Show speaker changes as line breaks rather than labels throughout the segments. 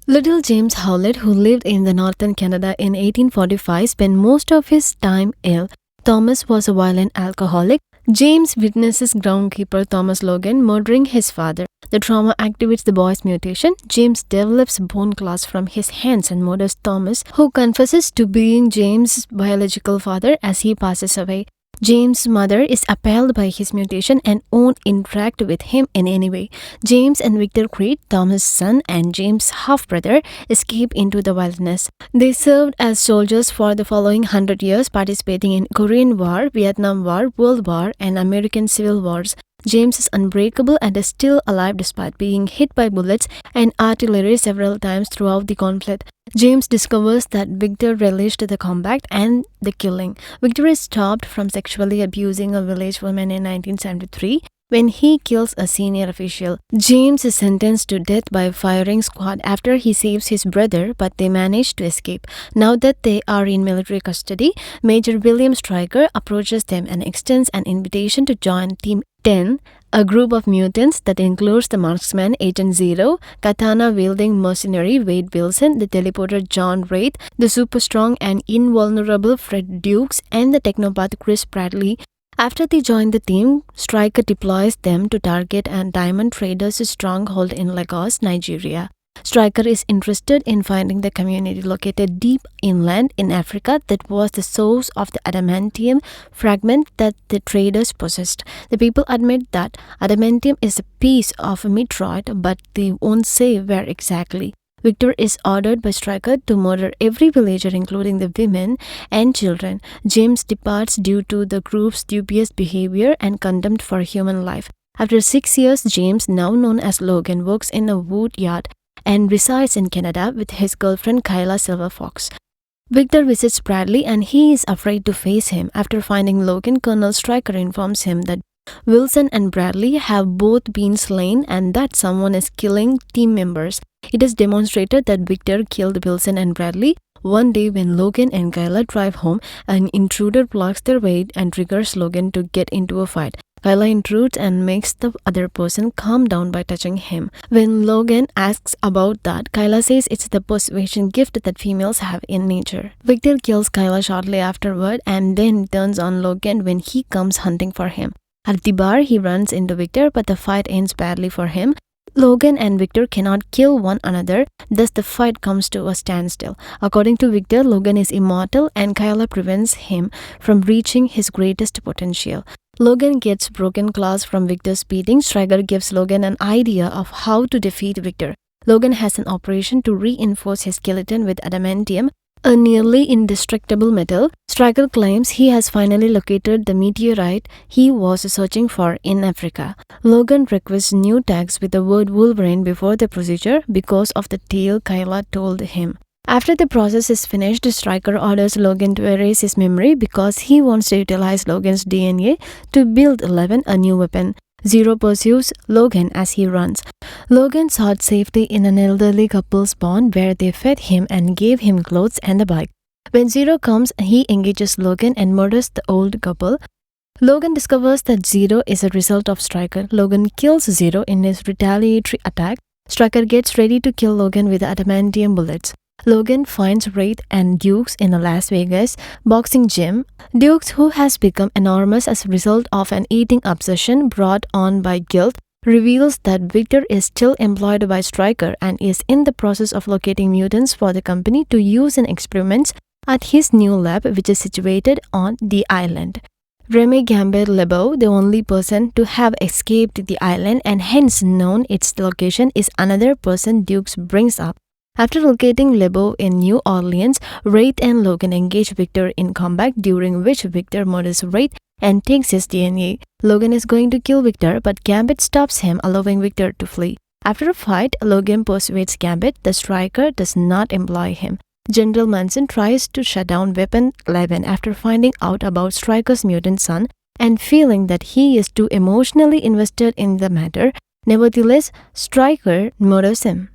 Little James Howlett, who lived in the northern Canada in 1845, spent most of his time ill. Thomas was a violent alcoholic. James witnesses groundskeeper Thomas Logan murdering his father. The trauma activates the boy's mutation. James develops bone claws from his hands and murders Thomas, who confesses to being James' biological father as he passes away. James' mother is appalled by his mutation and won't interact with him in any way. James and Victor Creed, Thomas' son and James' half-brother, escape into the wilderness. They served as soldiers for the following 100 years, participating in Korean War, Vietnam War, World War, and American Civil Wars. James is unbreakable and is still alive despite being hit by bullets and artillery several times throughout the conflict. James discovers that Victor relished the combat and the killing. Victor is stopped from sexually abusing a village woman in 1973 when he kills a senior official. James is sentenced to death by firing squad after he saves his brother, but they manage to escape. Now that they are in military custody, Major William Stryker approaches them and extends an invitation to join Team 10, a group of mutants that includes the marksman Agent Zero, katana-wielding mercenary Wade Wilson, the teleporter John Wraith, the super-strong and invulnerable Fred Dukes, and the technopath Chris Bradley. After they join the team, Stryker deploys them to target a diamond trader's stronghold in Lagos, Nigeria. Stryker is interested in finding the community located deep inland in Africa that was the source of the adamantium fragment that the traders possessed. The people admit that adamantium is a piece of a meteorite, but they won't say where exactly. Victor is ordered by Stryker to murder every villager, including the women and children. James departs due to the group's dubious behavior and contempt for human life. After 6 years, James, now known as Logan, works in a wood yard and resides in Canada with his girlfriend Kyla Silverfox. Victor visits Bradley and he is afraid to face him. After finding Logan, Colonel Stryker informs him that Wilson and Bradley have both been slain and that someone is killing team members. It is demonstrated that Victor killed Wilson and Bradley. One day when Logan and Kyla drive home, an intruder blocks their way and triggers Logan to get into a fight. Kyla intrudes and makes the other person calm down by touching him. When Logan asks about that, Kyla says it's the persuasion gift that females have in nature. Victor kills Kyla shortly afterward and then turns on Logan when he comes hunting for him. At the bar, he runs into Victor, but the fight ends badly for him. Logan and Victor cannot kill one another, thus the fight comes to a standstill. According to Victor, Logan is immortal and Kyla prevents him from reaching his greatest potential. Logan gets broken claws from Victor's beating. Stryker gives Logan an idea of how to defeat Victor. Logan has an operation to reinforce his skeleton with adamantium, a nearly indestructible metal. Stryker claims he has finally located the meteorite he was searching for in Africa. Logan requests new tags with the word Wolverine before the procedure because of the tale Kyla told him. After the process is finished, Stryker orders Logan to erase his memory because he wants to utilize Logan's DNA to build 11, a new weapon. Zero pursues Logan as he runs. Logan sought safety in an elderly couple's barn where they fed him and gave him clothes and a bike. When Zero comes, he engages Logan and murders the old couple. Logan discovers that Zero is a result of Stryker. Logan kills Zero in his retaliatory attack. Stryker gets ready to kill Logan with adamantium bullets. Logan finds Wraith and Dukes in a Las Vegas boxing gym. Dukes, who has become enormous as a result of an eating obsession brought on by guilt, reveals that Victor is still employed by Stryker and is in the process of locating mutants for the company to use in experiments at his new lab, which is situated on the island. Remy Gambit LeBeau, the only person to have escaped the island and hence known its location, is another person Dukes brings up. After locating LeBeau in New Orleans, Wraith and Logan engage Victor in combat, during which Victor murders Wraith and takes his DNA. Logan is going to kill Victor, but Gambit stops him, allowing Victor to flee. After a fight, Logan persuades Gambit that Stryker does not employ him. General Manson tries to shut down Weapon 11 after finding out about Stryker's mutant son and feeling that he is too emotionally invested in the matter. Nevertheless, Stryker murders him.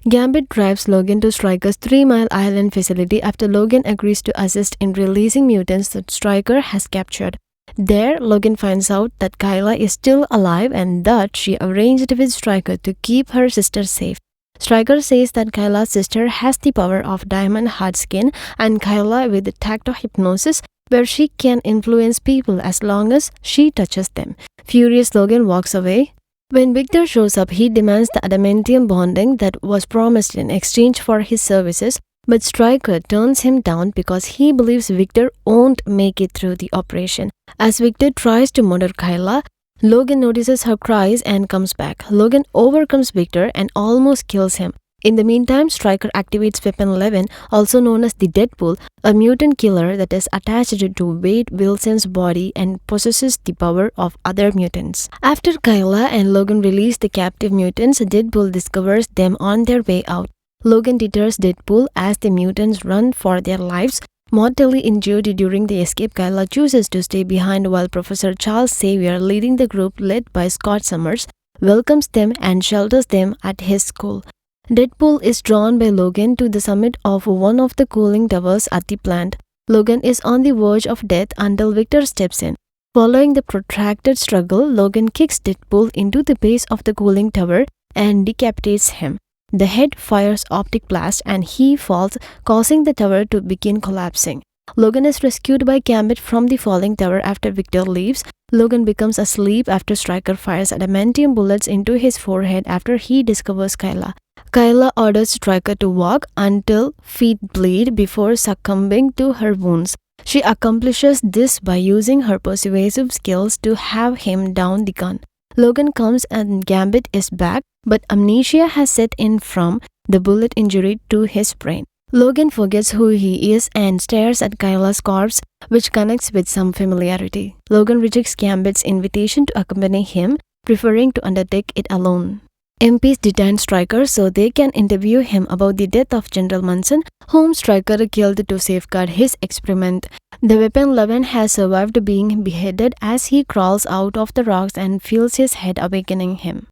Gambit drives Logan to Stryker's 3 Mile Island facility after Logan agrees to assist in releasing mutants that Stryker has captured. There, Logan finds out that Kyla is still alive and that she arranged with Stryker to keep her sister safe. Stryker says that Kyla's sister has the power of diamond hard skin and Kyla with the tact of hypnosis where she can influence people as long as she touches them. Furious, Logan walks away. When Victor shows up, he demands the adamantium bonding that was promised in exchange for his services, but Stryker turns him down because he believes Victor won't make it through the operation. As Victor tries to murder Kyla, Logan notices her cries and comes back. Logan overcomes Victor and almost kills him. In the meantime, Stryker activates Weapon 11, also known as the Deadpool, a mutant killer that is attached to Wade Wilson's body and possesses the power of other mutants. After Kyla and Logan release the captive mutants, Deadpool discovers them on their way out. Logan deters Deadpool as the mutants run for their lives. Mortally injured during the escape, Kyla chooses to stay behind while Professor Charles Xavier, leading the group led by Scott Summers, welcomes them and shelters them at his school. Deadpool is drawn by Logan to the summit of one of the cooling towers at the plant. Logan is on the verge of death until Victor steps in. Following the protracted struggle, Logan kicks Deadpool into the base of the cooling tower and decapitates him. The head fires optic blast and he falls, causing the tower to begin collapsing. Logan is rescued by Gambit from the falling tower after Victor leaves. Logan becomes asleep after Stryker fires adamantium bullets into his forehead after he discovers Kyla. Kyla orders Stryker to walk until feet bleed before succumbing to her wounds. She accomplishes this by using her persuasive skills to have him down the gun. Logan comes and Gambit is back, but amnesia has set in from the bullet injury to his brain. Logan forgets who he is and stares at Kyla's corpse, which connects with some familiarity. Logan rejects Gambit's invitation to accompany him, preferring to undertake it alone. MPs detain Stryker so they can interview him about the death of General Munson, whom Stryker killed to safeguard his experiment. The Weapon 11 has survived being beheaded as he crawls out of the rocks and feels his head awakening him.